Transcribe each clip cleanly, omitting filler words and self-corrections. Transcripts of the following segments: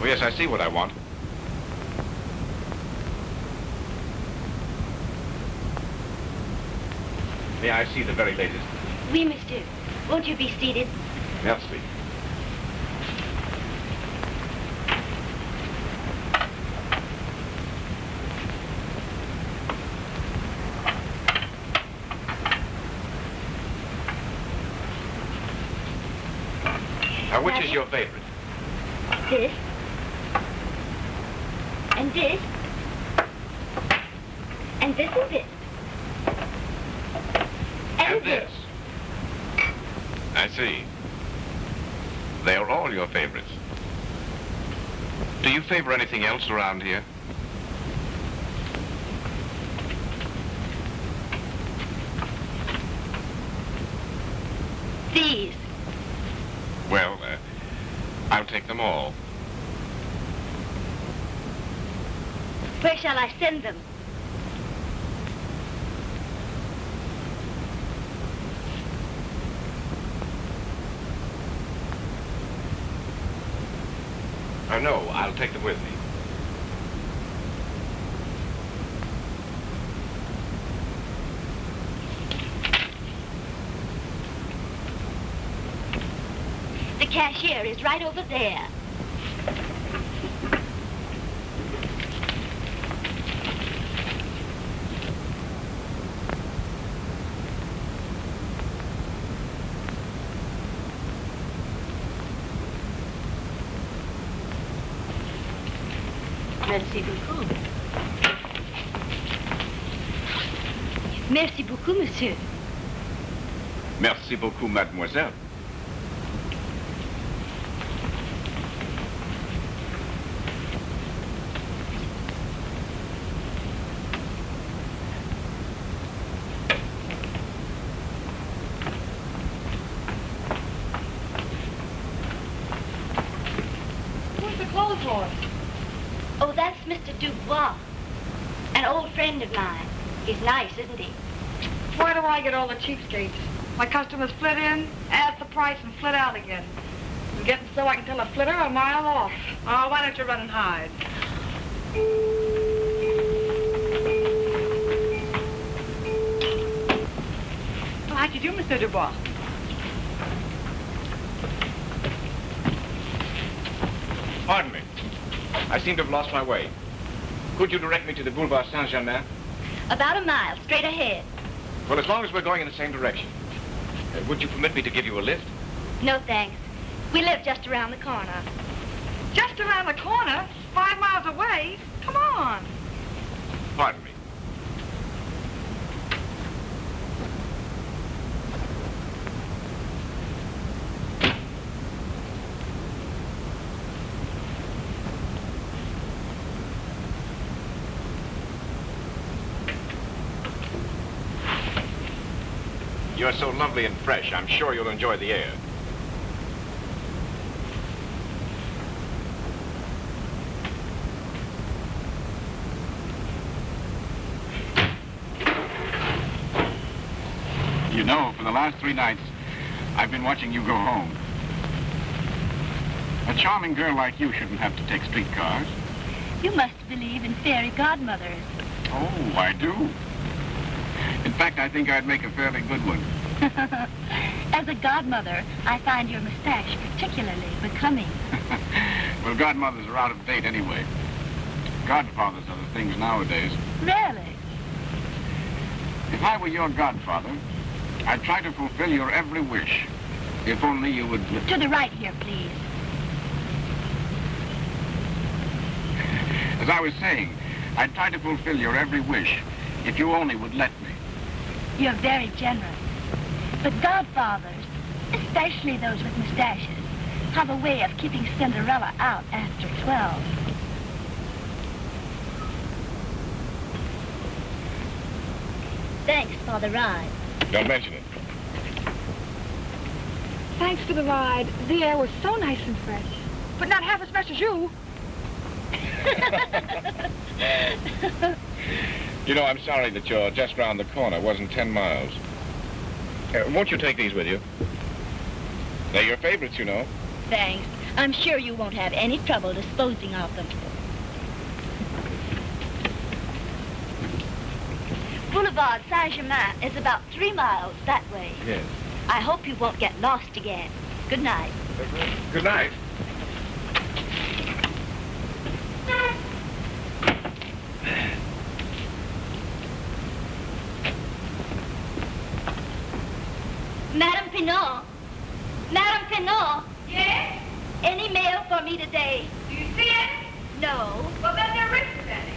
Oh, yes, I see what I want. May I see the very latest? Oui, monsieur. Won't you be seated? Merci. Which is your favorite? This. And this. And this and this. And this. I see. They are all your favorites. Do you favor anything else around here? These. Well, I'll take them all. Where shall I send them? No, I'll take them with me. The cashier is right over there. Merci beaucoup. Merci beaucoup, monsieur. Merci beaucoup, mademoiselle. Where's the clothes horse? Oh, that's Mr. Dubois, an old friend of mine. He's nice, isn't he? Why do I get all the cheapskates? My customers flit in, add the price, and flit out again. I'm getting so I can tell a flitter a mile off. Oh, why don't you run and hide? Well, how'd you do, Mr. Dubois? Pardon me. I seem to have lost my way. Could you direct me to the Boulevard Saint-Germain? About a mile, straight ahead. Well, as long as we're going in the same direction. Would you permit me to give you a lift? No, thanks. We live just around the corner. Just around the corner? 5 miles away? Come on. Pardon me. You're so lovely and fresh, I'm sure you'll enjoy the air. You know, for the last 3 nights, I've been watching you go home. A charming girl like you shouldn't have to take streetcars. You must believe in fairy godmothers. Oh, I do. In fact, I think I'd make a fairly good one. As a godmother, I find your mustache particularly becoming. Well, godmothers are out of date anyway. Godfathers are the things nowadays. Really? If I were your godfather, I'd try to fulfill your every wish. If only you would... To the right here, please. As I was saying, I'd try to fulfill your every wish if you only would let me. You're very generous. But godfathers, especially those with mustaches, have a way of keeping Cinderella out after 12. Thanks for the ride. Don't mention it. Thanks for the ride. The air was so nice and fresh. But not half as fresh as you. You know, I'm sorry that you're just round the corner. It wasn't 10 miles. Won't you take these with you? They're your favorites, you know. Thanks. I'm sure you won't have any trouble disposing of them. Boulevard Saint-Germain is about 3 miles that way. Yes. I hope you won't get lost again. Good night. Good night. Madame Pinot. Madame Pinot. Yes? Any mail for me today? Do you see it? No. Well, then there isn't any.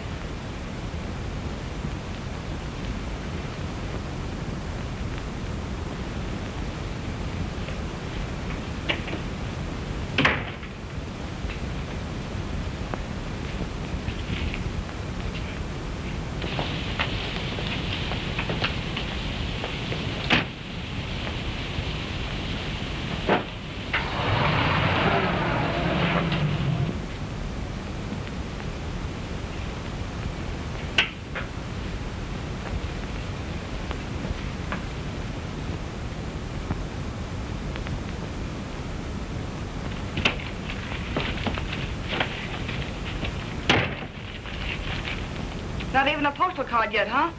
Not even a postal card yet, huh?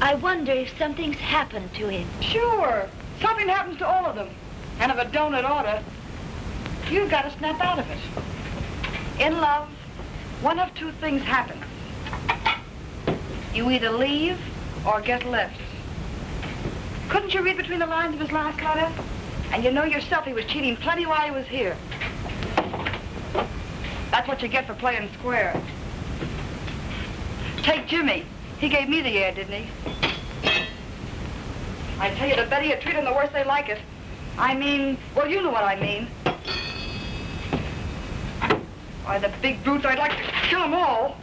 I wonder if something's happened to him. Sure. Something happens to all of them. And if it don't, it oughta. You've got to snap out of it. In love, one of two things happens. You either leave or get left. Couldn't you read between the lines of his last letter? And you know yourself he was cheating plenty while he was here. That's what you get for playing square. Take Jimmy. He gave me the air, didn't he? I tell you, the better you treat them, the worse they like it. I mean, well, you know what I mean. Why, the big brutes, I'd like to kill them all.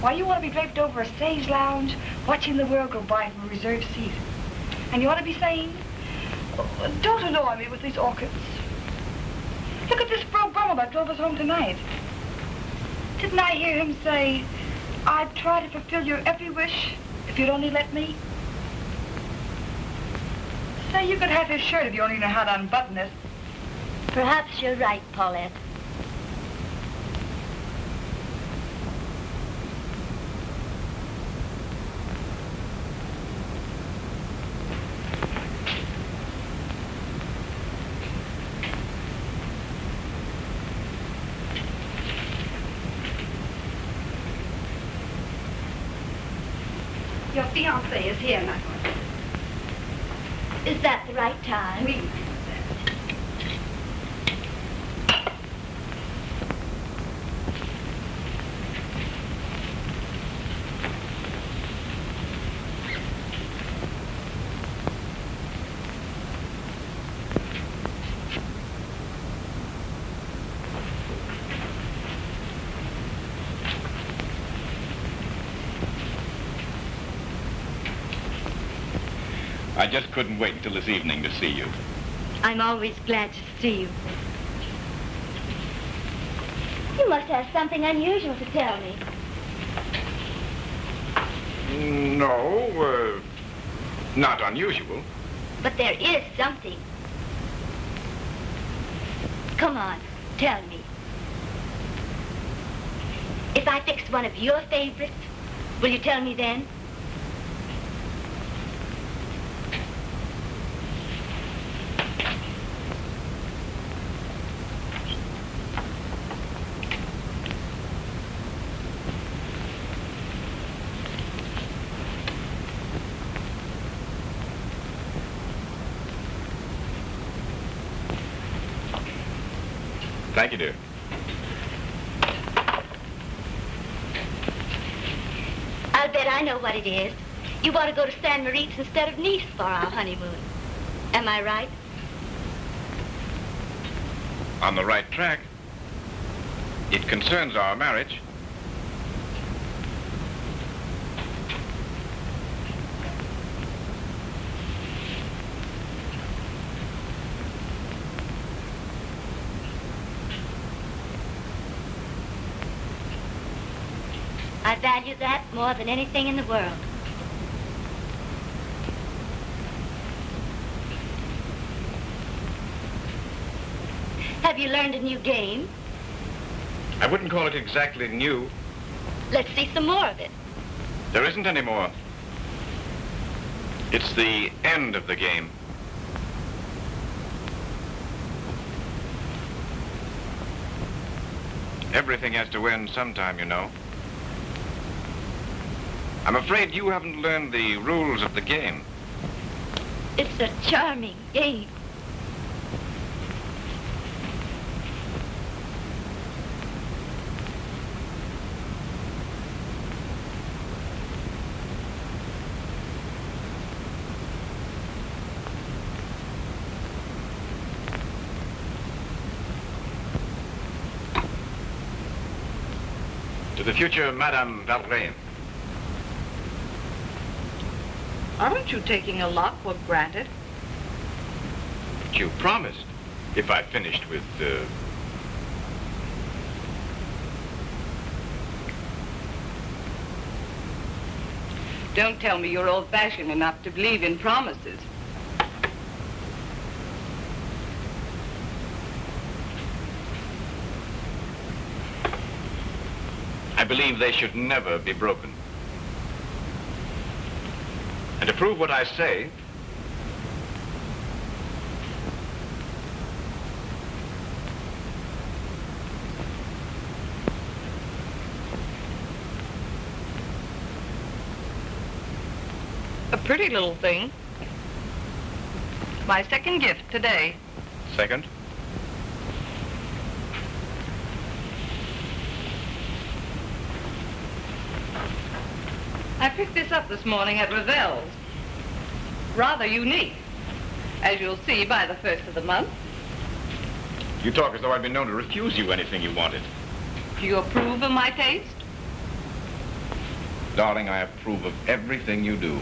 Why, you want to be draped over a stage lounge, watching the world go by from a reserved seat. And you ought to be saying, oh, don't annoy me with these orchids. Look at this Bro Brummel that drove us home tonight. Didn't I hear him say, I'd try to fulfill your every wish if you'd only let me? Say, you could have his shirt if you only know how to unbutton it. Perhaps you're right, Paulette. Your fiancé is here, mademoiselle. Is that the right time? Oui. I just couldn't wait until this evening to see you. I'm always glad to see you. You must have something unusual to tell me. No, not unusual. But there is something. Come on, tell me. If I fix one of your favorites, will you tell me then? Thank you, dear. I'll bet I know what it is. You want to go to San Moritz instead of Nice for our honeymoon. Am I right? On the right track. It concerns our marriage. I value that more than anything in the world. Have you learned a new game? I wouldn't call it exactly new. Let's see some more of it. There isn't any more. It's the end of the game. Everything has to end sometime, you know. I'm afraid you haven't learned the rules of the game. It's a charming game. To the future, Madame Valbré. Aren't you taking a lot for granted? But you promised if I finished with, Don't tell me you're old-fashioned enough to believe in promises. I believe they should never be broken. And to prove what I say, A pretty little thing. My second gift today. second, I picked this up this morning at Revolves. Rather unique, as you'll see by the first of the month. you talk as though I'd been known to refuse you anything you wanted. Do you approve of my taste? Darling, I approve of everything you do,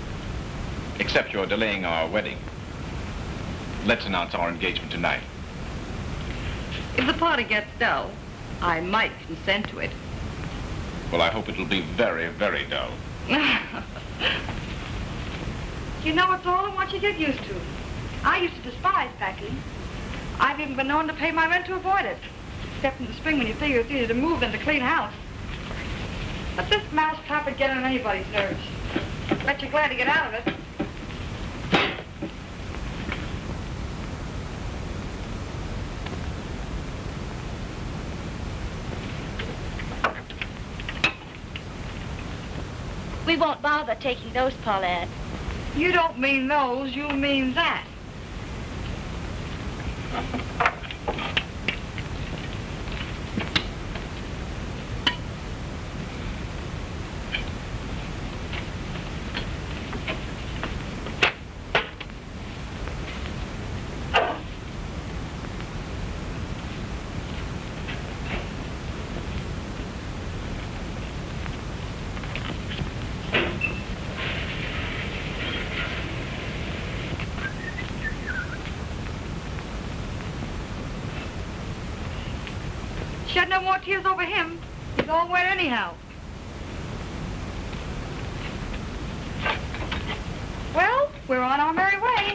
except your delaying our wedding. Let's announce our engagement tonight. If the party gets dull, I might consent to it. Well, I hope it'll be very, very dull. You know, it's all I want you to get used to. I used to despise packing. I've even been known to pay my rent to avoid it. Except in the spring when you figure it's easier to move than to clean house. But this mouse trap would get on anybody's nerves. Bet you're glad to get out of it. We won't bother taking those, Paulette. You don't mean those, you mean that. Shed no more tears over him. He's all wet anyhow. Well, we're on our merry way.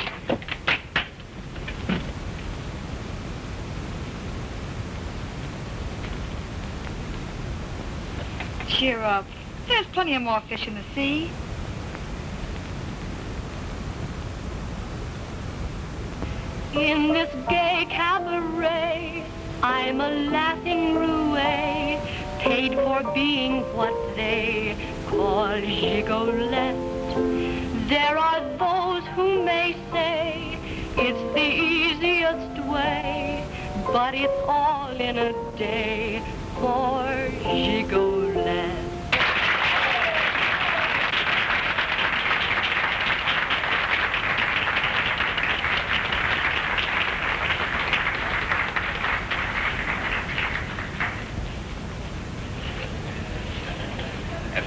Cheer up. There's plenty of more fish in the sea. In this gay cabaret, I'm a laughing roue, paid for being what they call gigolette. There are those who may say it's the easiest way, but it's all in a day for gigolette.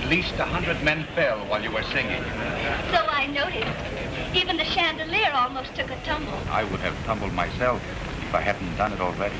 least 100 men fell while you were singing. So I noticed. Even the chandelier almost took a tumble. I would have tumbled myself if I hadn't done it already.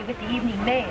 With the evening mail.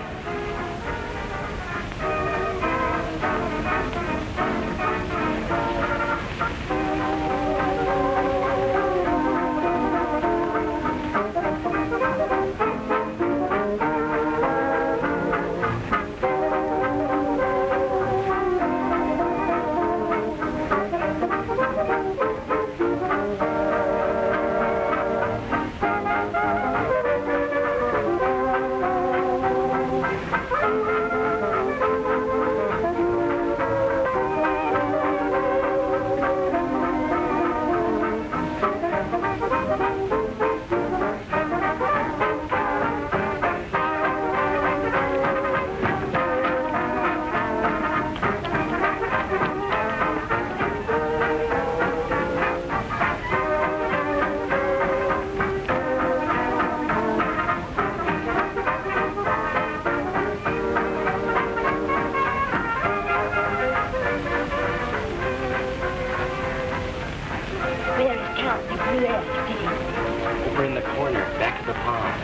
Over in the corner, back of the pond.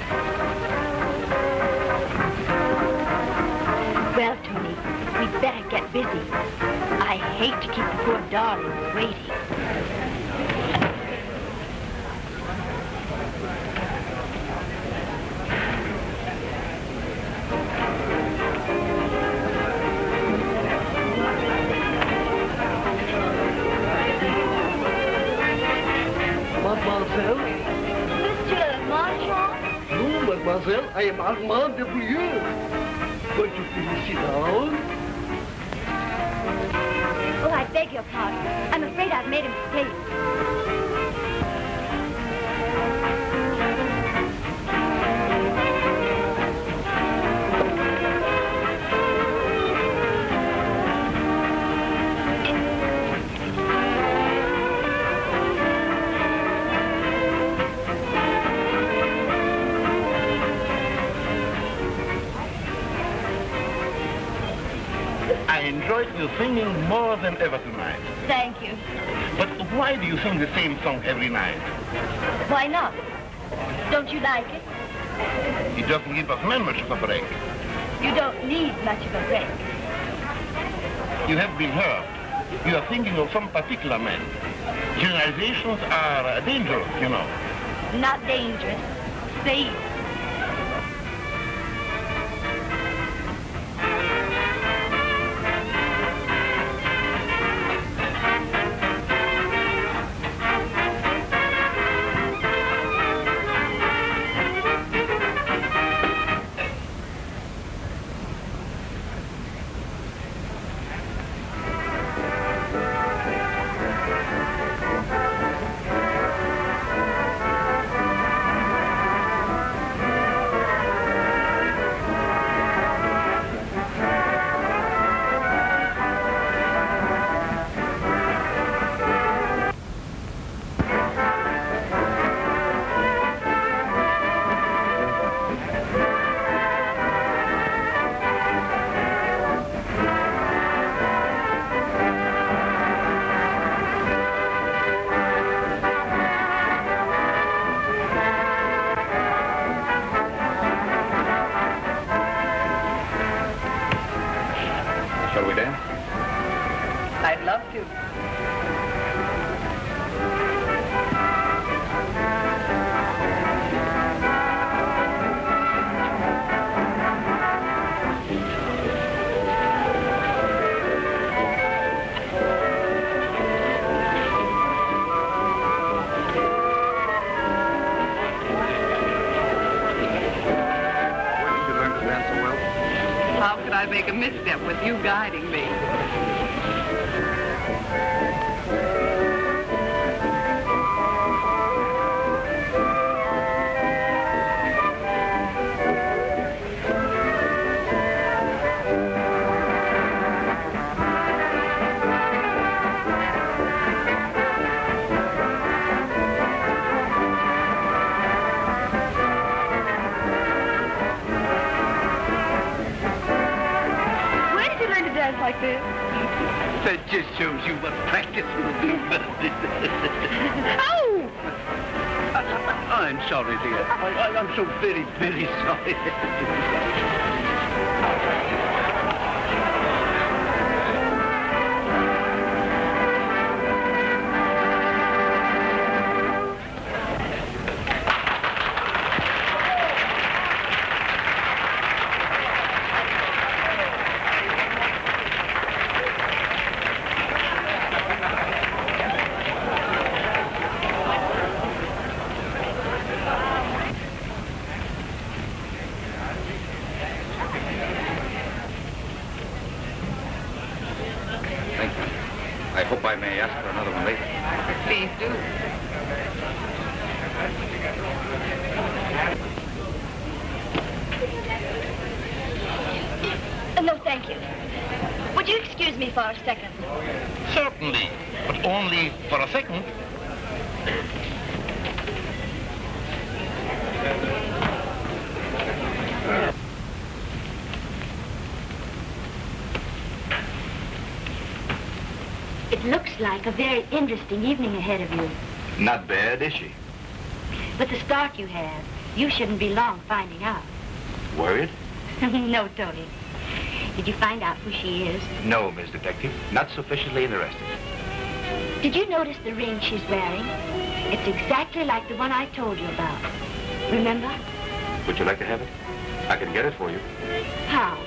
Well, Tony, we'd better get busy. I hate to keep the poor darlings waiting. Mademoiselle? Monsieur Marchand? No, mademoiselle, I am Armand de Bouilleux. Won't you please sit down? Oh, I beg your pardon. I'm afraid I've made a mistake. I enjoyed your singing more than ever tonight. Thank you. But why do you sing the same song every night? Why not? Don't you like it? It doesn't give us men much of a break. You don't need much of a break. You have been heard. You are thinking of some particular men. Generalizations are dangerous, you know. Not dangerous. Safe. Shall we dance? I'd love to. How could I make a misstep with you guiding me? dance like this? That just shows you what practice will do. Oh! I'm sorry, dear. I'm so very, very sorry. I hope I may ask for another one later. Please do. No, thank you. Would you excuse me for a second? Certainly, but only for a second. It looks like a very interesting evening ahead of you. Not bad, is she? With the start you have, you shouldn't be long finding out. Worried? No, Tony. Did you find out who she is? No, Miss Detective. Not sufficiently interested. Did you notice the ring she's wearing? It's exactly like the one I told you about. Remember? Would you like to have it? I can get it for you. How?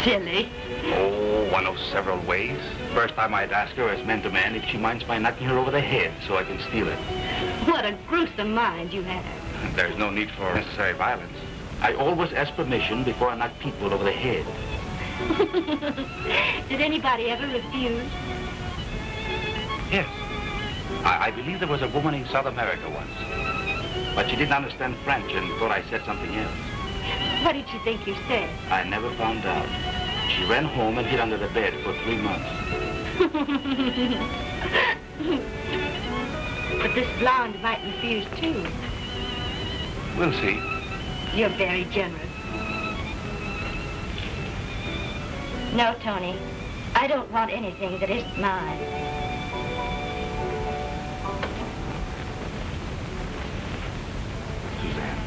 Silly. Oh, one of several ways. First, I might ask her as man to man if she minds my knocking her over the head so I can steal it. What a gruesome mind you have. There's no need for necessary violence. I always ask permission before I knock people over the head. Did anybody ever refuse? Yes. I believe there was a woman in South America once. But she didn't understand French and thought I said something else. What did you think you said? I never found out. She ran home and hid under the bed for 3 months. But this blonde might refuse too. We'll see. You're very generous. No, Tony. I don't want anything that isn't mine. Suzanne,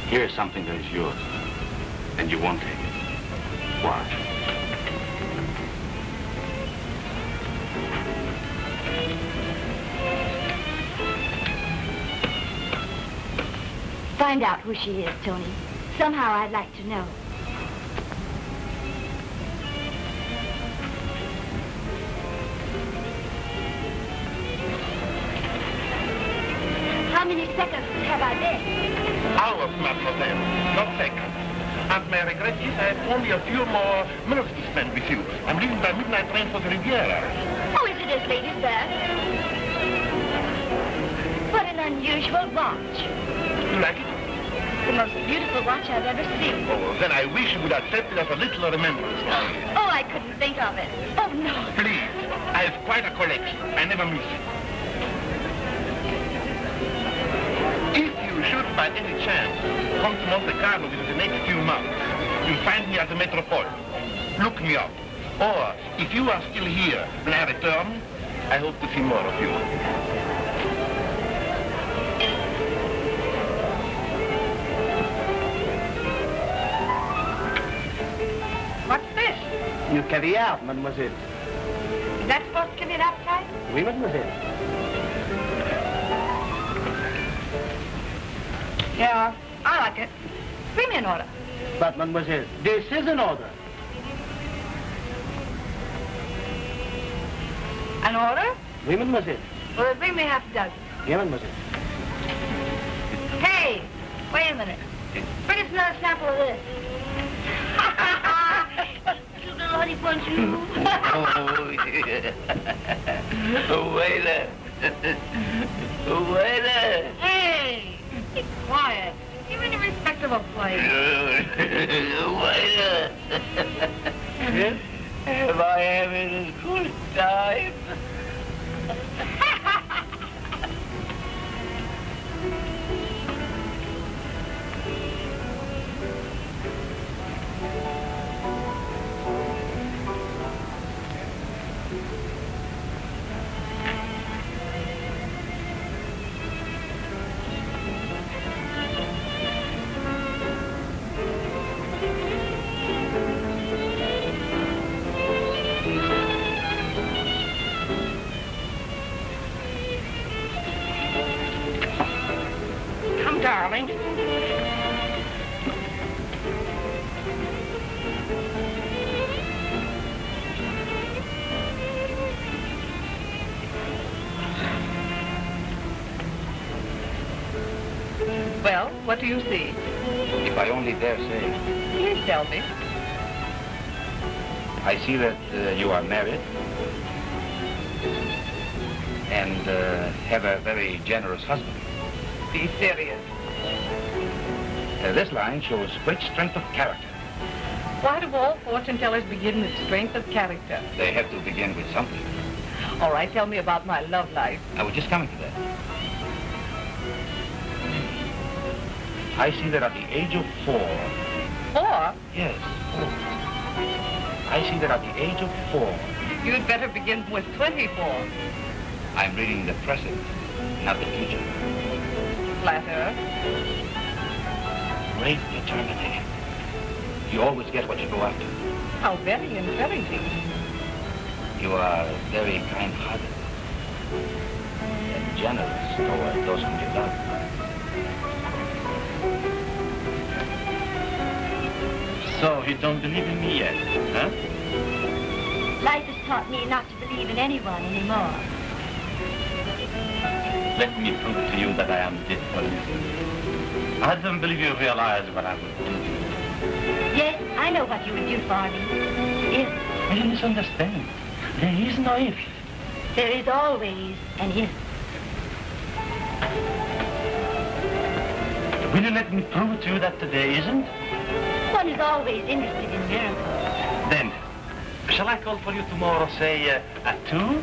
here's something that is yours, and you won't take it. Why? Find out who she is, Tony. Somehow I'd like to know. How many seconds have I been? Hours, mademoiselle, not seconds. And may I regret this, I have only a few more minutes to spend with you. I'm leaving by midnight train for the Riviera. Oh, is it as late as that? What an unusual watch. You like it? The most beautiful watch I've ever seen. Oh, then I wish you would accept it as a little remembrance. Oh, I couldn't think of it. Oh, no. Please, I have quite a collection. I never miss it. If you should by any chance come to Monte Carlo within the next few months, you'll find me at the Metropole. Look me up. Or, if you are still here when I return, I hope to see more of you. What's this? You carry out, mademoiselle. Is that supposed to give you an appetite? Oui, mademoiselle. Yeah, I like it. Bring me an order. But, mademoiselle, this is an order. An order? Oui, mademoiselle. Well, bring me half a dozen. Yeah, mademoiselle. Hey, wait a minute. Bring us another sample of this. Oh, yeah. Waiter. Waiter. Hey, be quiet. You're in a respectable place. Waiter. Am I having a good time? What do you see? If I only dare say. Please tell me. I see that you are married and have a very generous husband. Be serious. This line shows great strength of character. Why do all fortune tellers begin with strength of character? They have to begin with something. All right, tell me about my love life. I was just coming to that. I see that at the age of 4... 4? Yes, 4. I see that at the age of 4... You'd better begin with 24. I'm reading the present, not the future. Flatterer. Great determination. You always get what you go after. How very encouraging. You are very kind-hearted and generous toward those whom you love. So you don't believe in me yet, huh? Life has taught me not to believe in anyone anymore. Let me prove to you that I am different. I don't believe you realize what I would do. Yes, I know what you would do for me. If. You misunderstand. There is no if. There is always an if. Will you let me prove to you that today isn't? One is always interested in miracles. Then, shall I call for you tomorrow, say, at 2?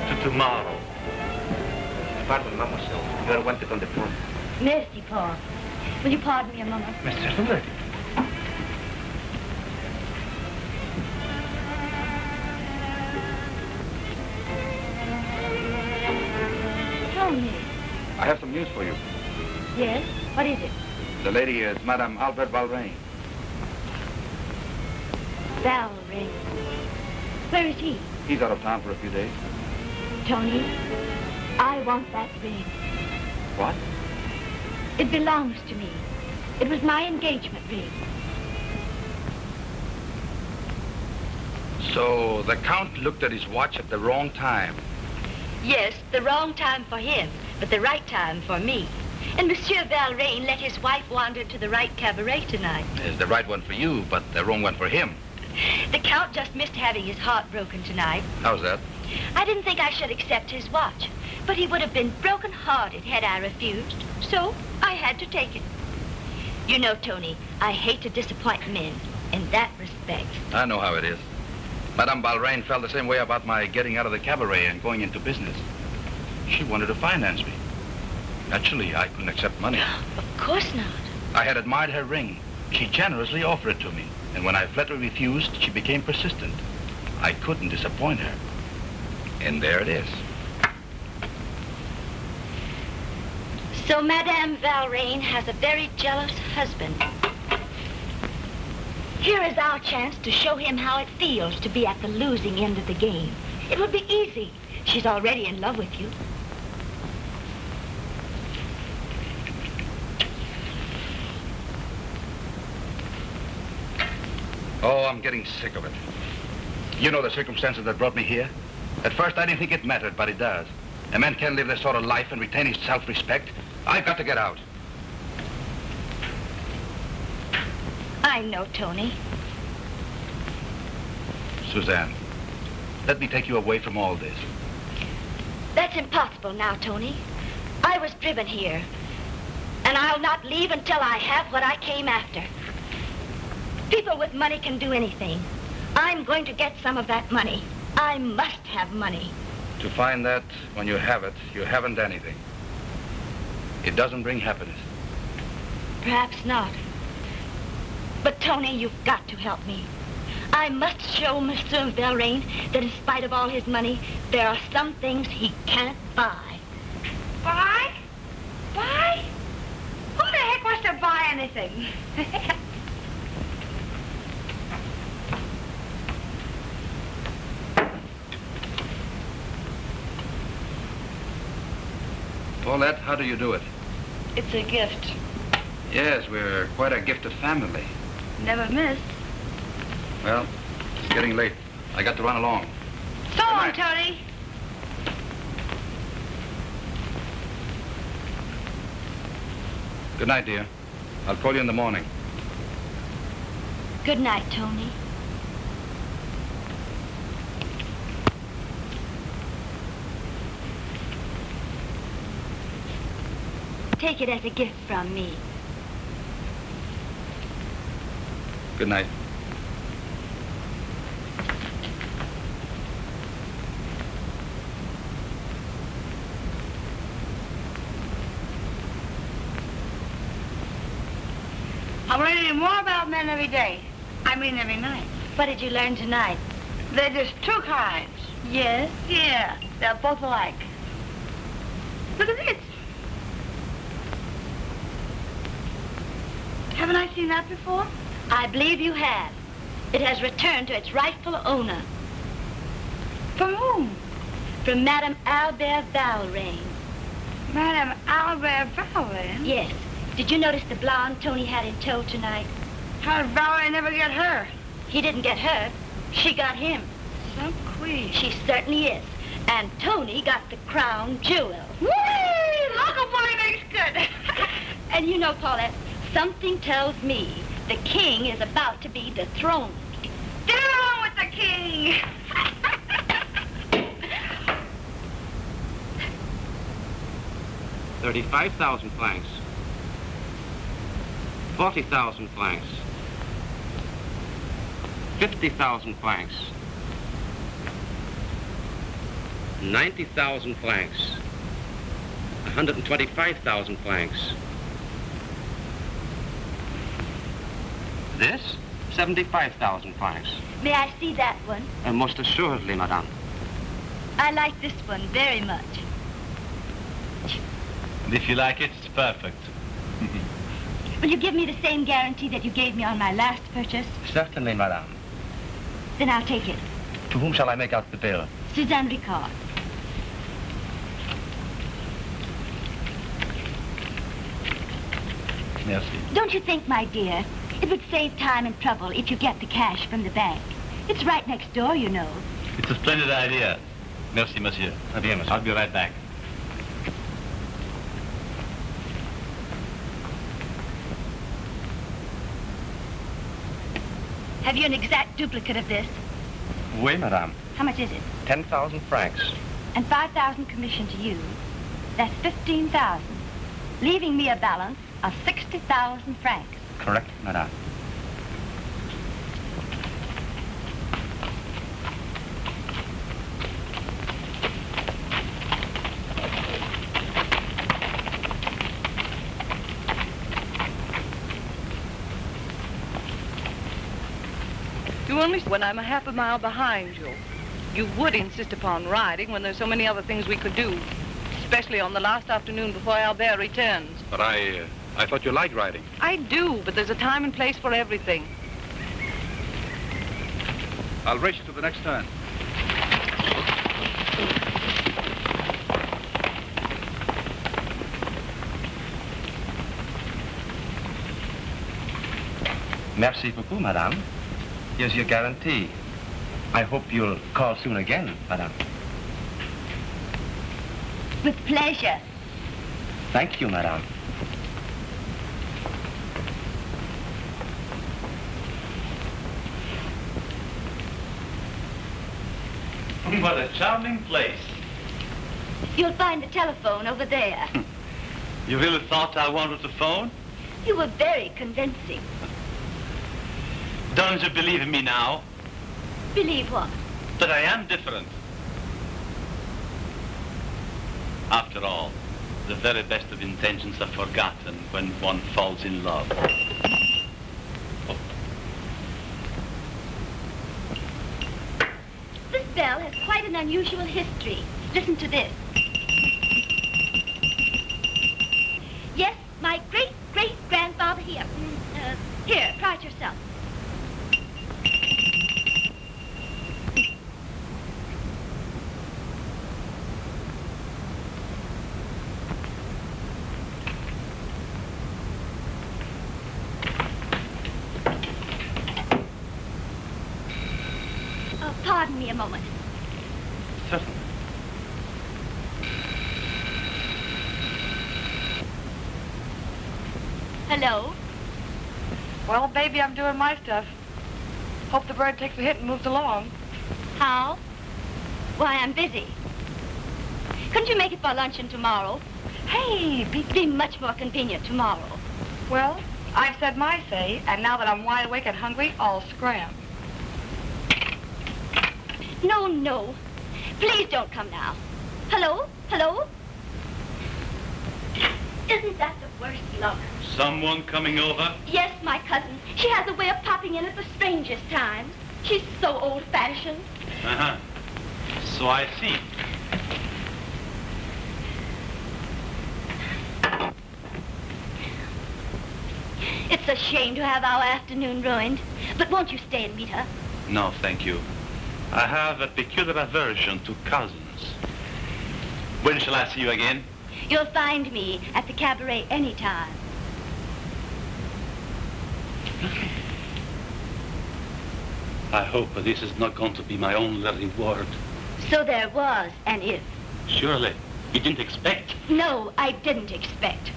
To tomorrow. Pardon, mademoiselle. You are wanted on the phone. Merci, Paul. Will you pardon me a moment? Mais certainly. Tony. I have some news for you. Yes? What is it? The lady is Madame Albert Valrain. Val ring. Where is he? He's out of town for a few days. Tony, I want that ring. What? It belongs to me. It was my engagement ring. So the Count looked at his watch at the wrong time. Yes, the wrong time for him, but the right time for me. And Monsieur Valrain let his wife wander to the right cabaret tonight. It's the right one for you, but the wrong one for him. The Count just missed having his heart broken tonight. How's that? I didn't think I should accept his watch, but he would have been broken-hearted had I refused, so I had to take it. You know, Tony, I hate to disappoint men in that respect. I know how it is. Madame Valrain felt the same way about my getting out of the cabaret and going into business. She wanted to finance me. Naturally, I couldn't accept money. Of course not. I had admired her ring. She generously offered it to me. And when I flatly refused, she became persistent. I couldn't disappoint her. And there it is. So Madame Valrain has a very jealous husband. Here is our chance to show him how it feels to be at the losing end of the game. It will be easy. She's already in love with you. Oh, I'm getting sick of it. You know the circumstances that brought me here? At first, I didn't think it mattered, but it does. A man can't live this sort of life and retain his self-respect. I've got to get out. I know, Tony. Suzanne, let me take you away from all this. That's impossible now, Tony. I was driven here, and I'll not leave until I have what I came after. People with money can do anything. I'm going to get some of that money. I must have money. To find that when you have it, you haven't anything. It doesn't bring happiness. Perhaps not. But, Tony, you've got to help me. I must show Monsieur Valrain that in spite of all his money, there are some things he can't buy. Buy? Buy? Who the heck wants to buy anything? Paulette, how do you do it? It's a gift. Yes, we're quite a gifted family. Never miss. Well, it's getting late. I got to run along. So long, night. Tony. Good night, dear. I'll call you in the morning. Good night, Tony. Take it as a gift from me. Good night. I'm learning more about men every day. I mean every night. What did you learn tonight? They're just two kinds. Yes? Yeah, they're both alike. Look at this. Haven't I seen that before? I believe you have. It has returned to its rightful owner. From whom? From Madame Albert Valrain. Madame Albert Valrain? Yes. Did you notice the blonde Tony had in tow tonight? How did Valrain never get her? He didn't get her. She got him. Some queen. She certainly is. And Tony got the crown jewel. Whee! Local boy makes good. And you know, Paulette, something tells me the king is about to be dethroned. Get along with the king. 35,000 francs. 40,000 francs. 50,000 francs. 90,000 francs. 125,000 francs. This, 75,000 francs. May I see that one? Most assuredly, madame. I like this one very much. If you like it, it's perfect. Will you give me the same guarantee that you gave me on my last purchase? Certainly, madame. Then I'll take it. To whom shall I make out the bill? Suzanne Ricard. Merci. Don't you think, my dear, it would save time and trouble if you get the cash from the bank? It's right next door, you know. It's a splendid idea. Merci, monsieur. Bien, monsieur. I'll be right back. Have you an exact duplicate of this? Oui, madame. How much is it? 10,000 francs. And 5,000 commission to you. That's 15,000, leaving me a balance of 60,000 francs. Correct, madame. You only when I'm a half a mile behind you. You would insist upon riding when there's so many other things we could do, especially on the last afternoon before Albert returns. But I thought you liked riding. I do, but there's a time and place for everything. I'll race you to the next turn. Merci beaucoup, madame. Here's your guarantee. I hope you'll call soon again, madame. With pleasure. Thank you, madame. What a charming place. You'll find the telephone over there. You really thought I wanted to phone? You were very convincing. Don't you believe in me now? Believe what? That I am different. After all, the very best of intentions are forgotten when one falls in love. This bell has quite an unusual history. Listen to this. Yes, my great-great-grandfather here. Here, try it yourself. Pardon me a moment. Certainly. Hello. Well, baby, I'm doing my stuff. Hope the bird takes a hit and moves along. How? Why, I'm busy. Couldn't you make it for luncheon tomorrow? Hey, Be much more convenient tomorrow. well, I've said my say, and now that I'm wide awake and hungry, I'll scram. No, no. Please don't come now. Hello? Hello? Isn't that the worst luck? Someone coming over? Yes, my cousin. She has a way of popping in at the strangest times. She's so old-fashioned. Uh-huh. So I see. It's a shame to have our afternoon ruined. But won't you stay and meet her? No, thank you. I have a peculiar aversion to cousins. When shall I see you again? You'll find me at the cabaret anytime. I hope this is not going to be my only reward. So there was an if. Surely. You didn't expect? No, I didn't expect.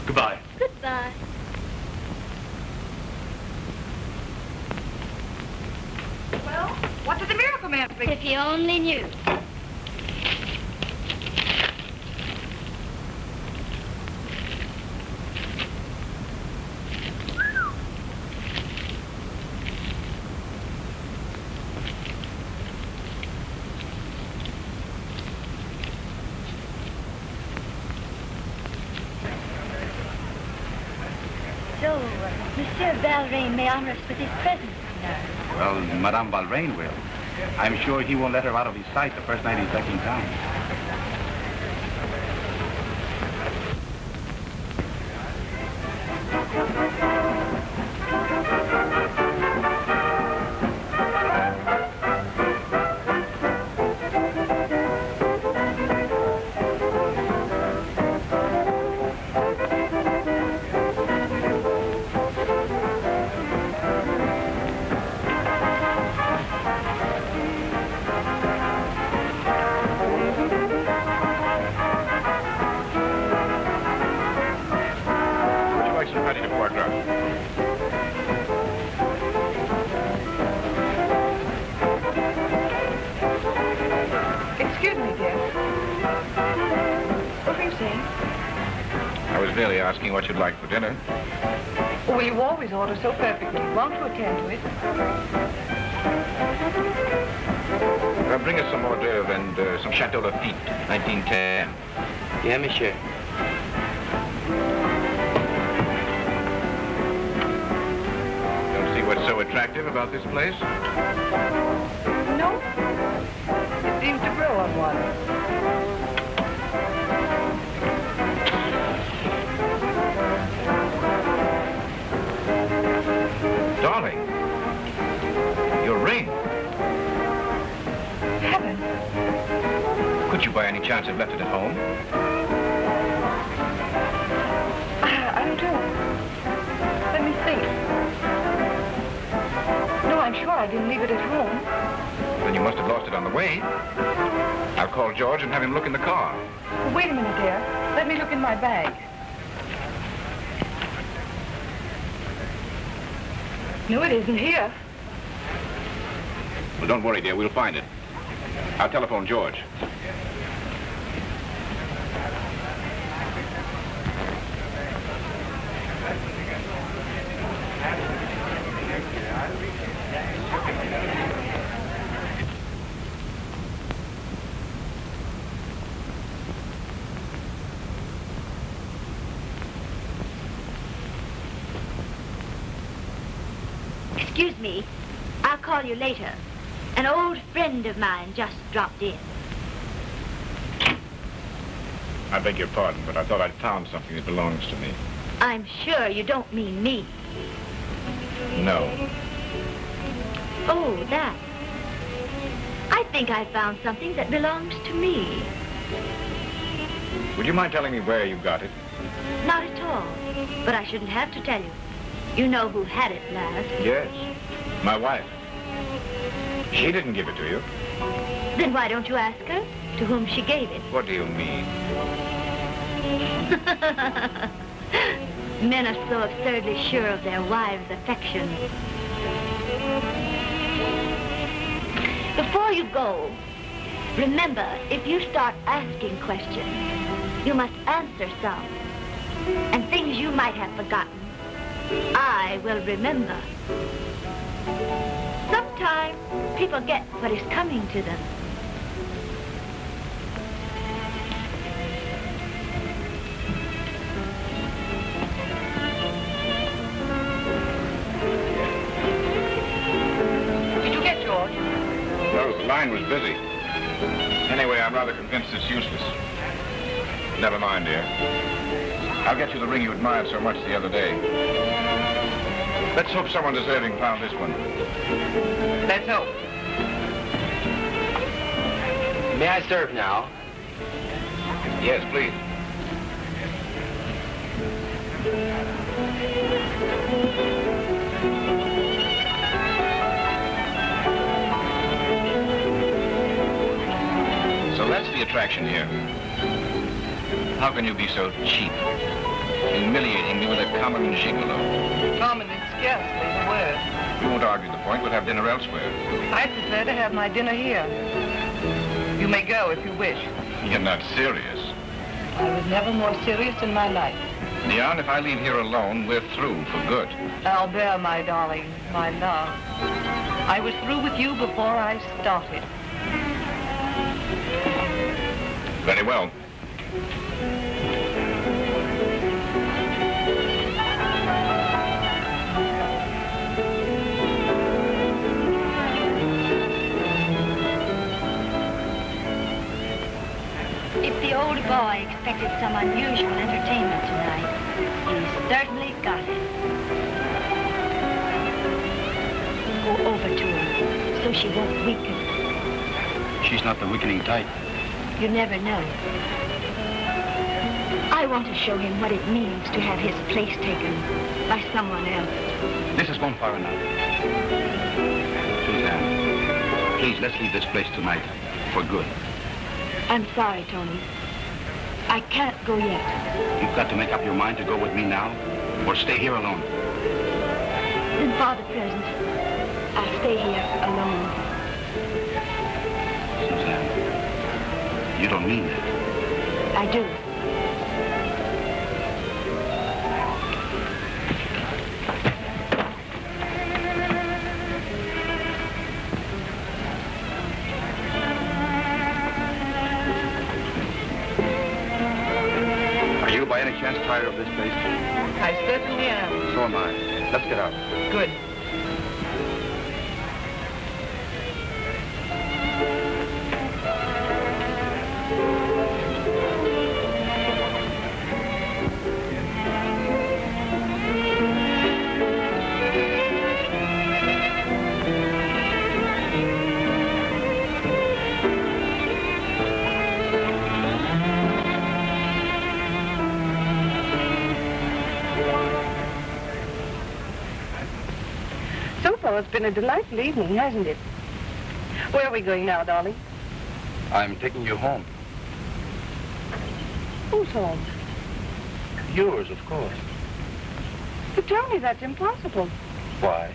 Goodbye. Goodbye. Well, what did the Miracle Man think? If you only knew. So, Monsieur Valrain may honor us with his presence tonight. Well, Madame Valrain will. I'm sure he won't let her out of his sight the first night he's back in town. Excuse me, dear. What were you saying? I was merely asking what you'd like for dinner. Well, you always order so perfectly. Won't you attend to it? Bring us some hors d'oeuvre and some Chateau Lafitte, 1910. Yeah, monsieur. Don't see what's so attractive about this place? No. It seems to grow on one. Darling, your ring. Heaven. Could you by any chance have left it at home? I don't know. Let me think. No, I'm sure I didn't leave it at home. Then you must have lost it on the way. I'll call George and have him look in the car. Well, wait a minute, dear. Let me look in my bag. No, it isn't here. Well, don't worry, dear. We'll find it. I'll telephone George. Excuse me. I'll call you later. An old friend of mine just dropped in. I beg your pardon, but I thought I'd found something that belongs to me. I'm sure you don't mean me. No. Oh, that. I think I found something that belongs to me. Would you mind telling me where you got it? Not at all. But I shouldn't have to tell you. You know who had it last. Yes. My wife. She didn't give it to you. Then why don't you ask her to whom she gave it? What do you mean? Men are so absurdly sure of their wives' affection. Before you go, remember, if you start asking questions, you must answer some. And things you might have forgotten, I will remember. Sometimes people get what is coming to them. Did you get yours? No, the line was busy. Anyway, I'm rather convinced it's useless. Never mind, dear. I'll get you the ring you admired so much the other day. Let's hope someone deserving found this one. Let's hope. May I serve now? Yes, please. So that's the attraction here. How can you be so cheap? Humiliating me with a common gigolo. Common is scarcely the word. We won't argue the point. We'll have dinner elsewhere. I'd prefer to have my dinner here. You may go if you wish. You're not serious. I was never more serious in my life. Dion, if I leave here alone, we're through for good. Albert, my darling, my love. I was through with you before I started. Very well. If the old boy expected some unusual entertainment tonight, he certainly got it. Go over to her so she won't weaken. She's not the weakening type. You never know. I want to show him what it means to have his place taken by someone else. This has gone far enough. Suzanne, please, let's leave this place tonight for good. I'm sorry, Tony. I can't go yet. You've got to make up your mind to go with me now or stay here alone. Then for the present, I'll stay here alone. Suzanne, you don't mean that. I do. Are you by any chance tired of this place? I certainly am. So am I. Let's get out. Good. It's been a delightful evening, hasn't it? Where are we going now, darling? I'm taking you home. Whose home? Yours, of course. But tell me that's impossible. Why?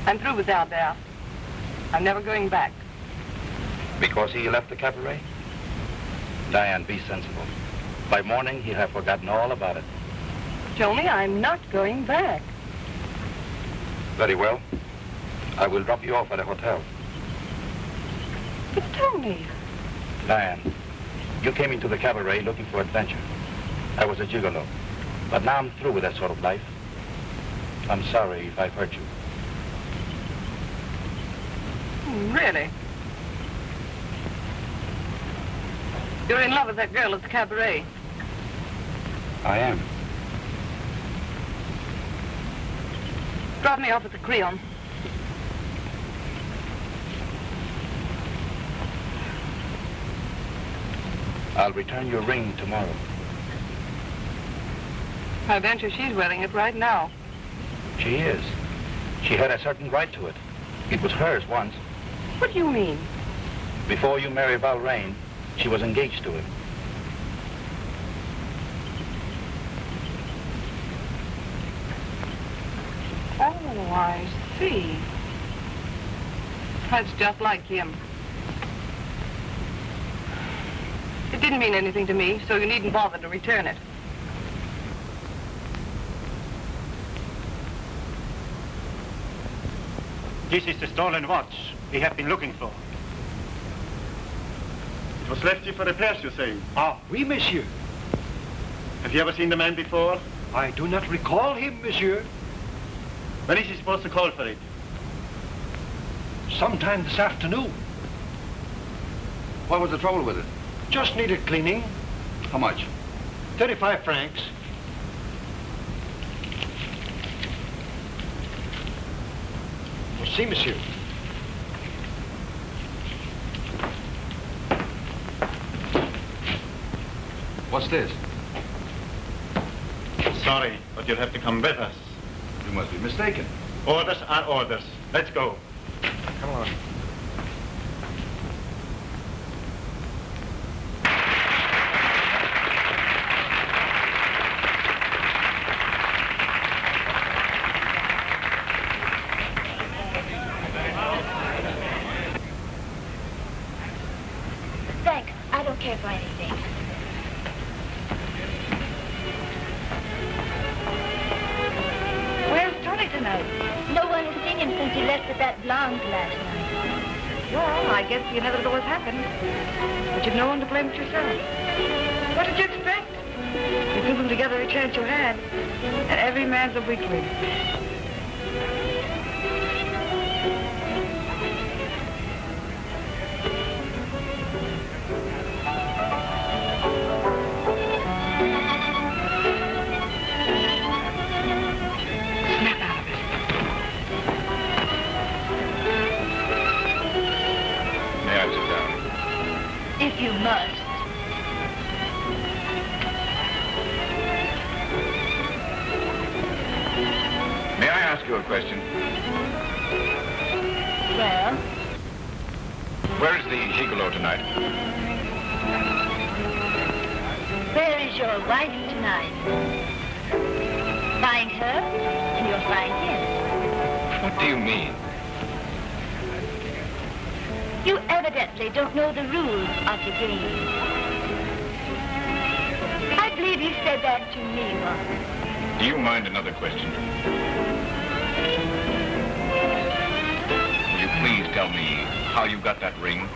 I'm through with Albert. I'm never going back. Because he left the cabaret? Diane, be sensible. By morning, he'll have forgotten all about it. Tony, I'm not going back. Very well. I will drop you off at a hotel. But Tony... Diane, you came into the cabaret looking for adventure. I was a gigolo. But now I'm through with that sort of life. I'm sorry if I've hurt you. Really? You're in love with that girl at the cabaret? I am. Drop me off at the Creon. I'll return your ring tomorrow. I venture she's wearing it right now. She is. She had a certain right to it. It was hers once. What do you mean? Before you marry Valrain, she was engaged to him. Oh, I see. That's just like him. It didn't mean anything to me, so you needn't bother to return it. This is the stolen watch we have been looking for. It was left here for repairs, you say? Ah, oui, monsieur. Have you ever seen the man before? I do not recall him, monsieur. When is he supposed to call for it? Sometime this afternoon. What was the trouble with it? Just needed cleaning. How much? 35 francs. See, monsieur. What's this? Sorry, but you'll have to come with us. You must be mistaken. Orders are orders. Let's go. Come on. Thanks. I don't care for anything. Where's Tony tonight? No one has seen him since he left with that blonde last night. Well, I guess the inevitable has happened. But you've no one to blame but yourself. What did you expect? You threw them together every chance you had. And every man's a weakling. Snap out of it. May I sit down? If you must. May I ask you a question? Well, Where is the gigolo tonight? where is your wife tonight? Find her, and you'll find him. What do you mean? You evidently don't know the rules of the game. I believe you said that to me once. Do you mind another question? Will you please tell me how you got that ring?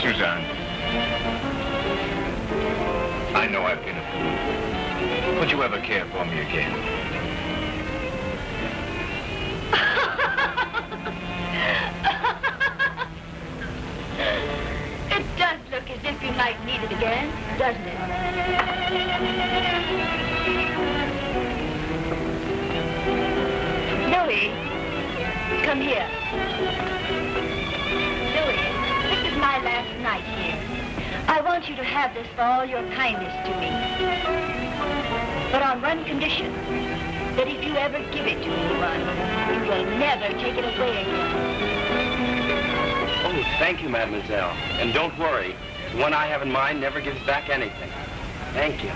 Suzanne, I know I've been a fool. Would you ever care for me again? It does look as if you might need it again, doesn't it? Louis, come here. Louis, this is my last night here. I want you to have this for all your kindness to me. But on one condition, that if you ever give it to anyone, you will never take it away again. Oh, thank you, mademoiselle. And don't worry. The one I have in mind never gives back anything. Thank you.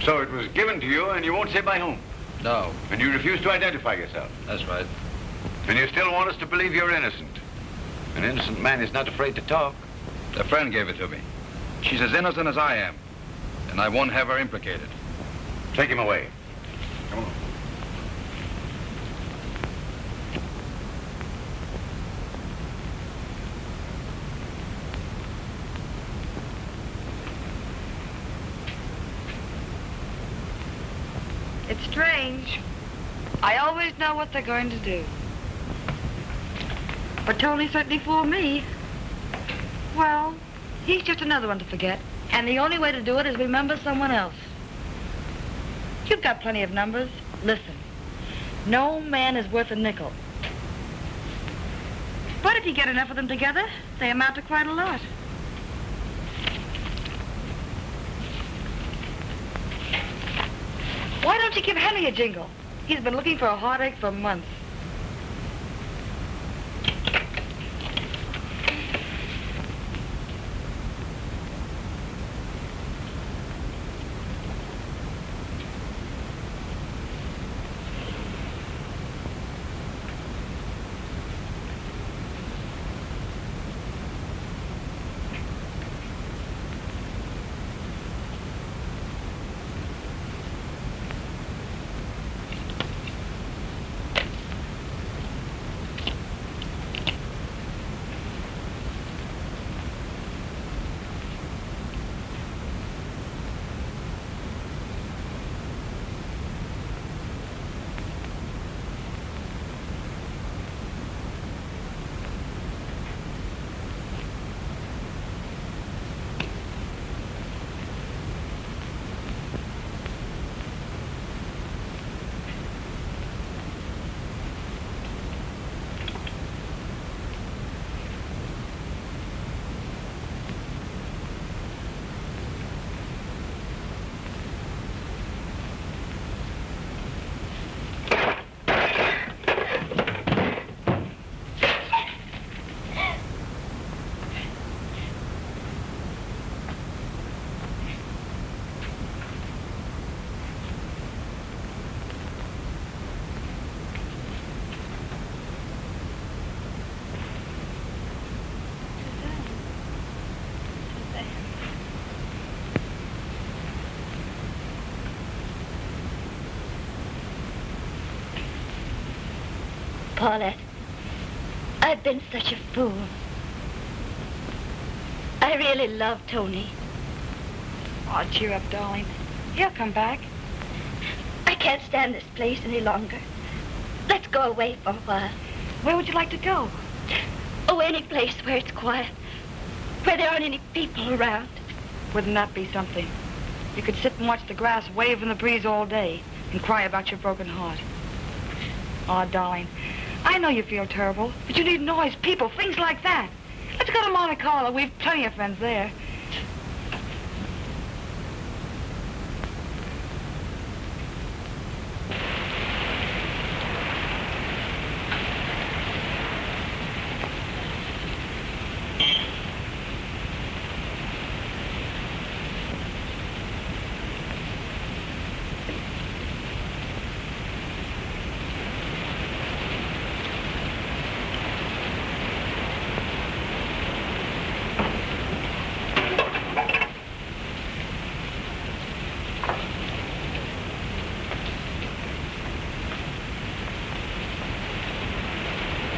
So it was given to you, and you won't say by whom? No, And you refuse to identify yourself? that's right. And you still want us to believe you're innocent? An innocent man is not afraid to talk. A friend gave it to me. She's as innocent as I am, and I won't have her implicated. Take him away. Come on. It's strange. I always know what they're going to do. But Tony certainly fooled me. Well, he's just another one to forget. And the only way to do it is remember someone else. You've got plenty of numbers. Listen, no man is worth a nickel. But if you get enough of them together, they amount to quite a lot. Why don't you give Henry a jingle? He's been looking for a heartache for months. Paulette, I've been such a fool. I really love Tony. Oh, cheer up, darling. He'll come back. I can't stand this place any longer. Let's go away for a while. Where would you like to go? Oh, any place where it's quiet, where there aren't any people around. Wouldn't that be something? You could sit and watch the grass wave in the breeze all day and cry about your broken heart. Oh, darling, I know you feel terrible, but you need noise, people, things like that. Let's go to Monte Carlo. We've plenty of friends there.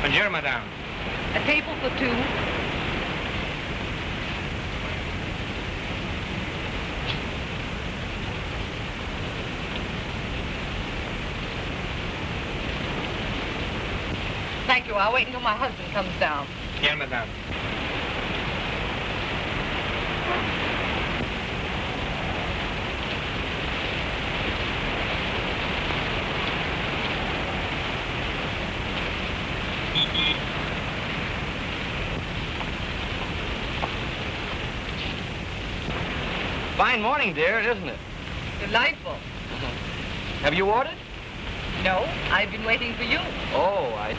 Bonjour, madame. A table for two. Thank you. I'll wait until my husband comes down. Bien, madame. Fine morning, dear, isn't it? Delightful. Have you ordered? No, I've been waiting for you. Oh, I...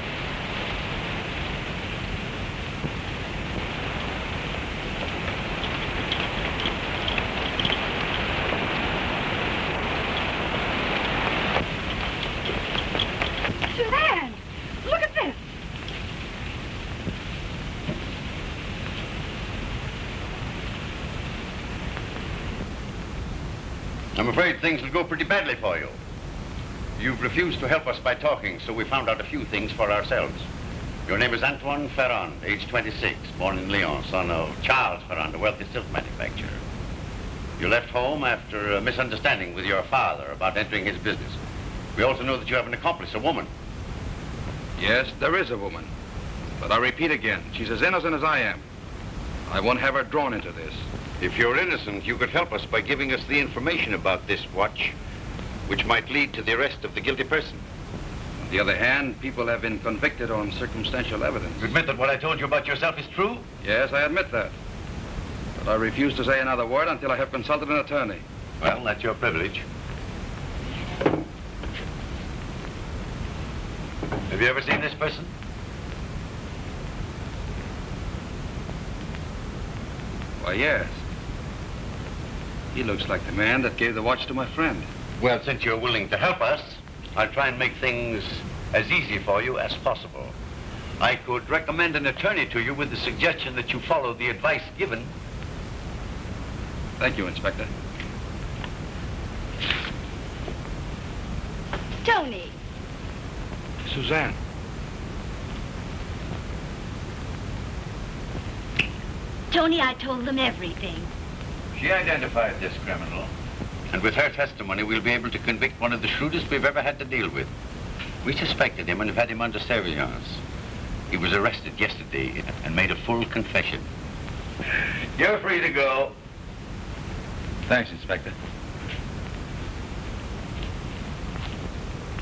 Suzanne, look at this. I'm afraid things will go pretty badly for you. You've refused to help us by talking, so we found out a few things for ourselves. Your name is Antoine Ferrand, age 26, born in Lyon, son of Charles Ferrand, a wealthy silk manufacturer. You left home after a misunderstanding with your father about entering his business. We also know that you have an accomplice, a woman. Yes, there is a woman. But I repeat again, she's as innocent as I am. I won't have her drawn into this. If you're innocent, you could help us by giving us the information about this watch, which might lead to the arrest of the guilty person. On the other hand, people have been convicted on circumstantial evidence. You admit that what I told you about yourself is true? Yes, I admit that. But I refuse to say another word until I have consulted an attorney. Well, that's your privilege. Have you ever seen this person? Why, yes. He looks like the man that gave the watch to my friend. Well, since you're willing to help us, I'll try and make things as easy for you as possible. I could recommend an attorney to you with the suggestion that you follow the advice given. Thank you, Inspector. Tony. Suzanne. Tony, I told them everything. She identified this criminal. And with her testimony, we'll be able to convict one of the shrewdest we've ever had to deal with. We suspected him and have had him under surveillance. He was arrested yesterday and made a full confession. You're free to go. Thanks, Inspector.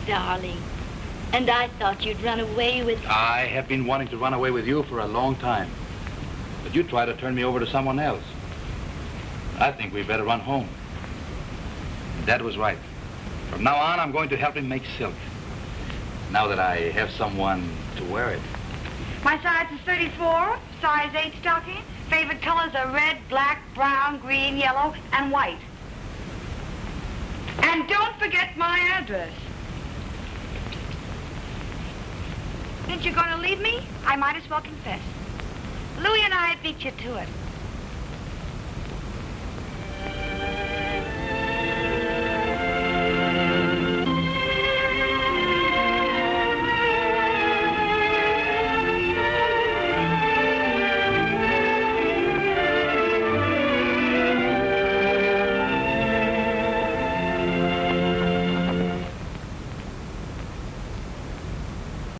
Darling. And I thought you'd run away with... I have been wanting to run away with you for a long time. But you tried to turn me over to someone else. I think we better run home. Dad was right. From now on, I'm going to help him make silk. Now that I have someone to wear it. My size is 34, size 8 stocking. Favorite colors are red, black, brown, green, yellow, and white. And don't forget my address. Since you're going to leave me, I might as well confess. Louis and I beat you to it.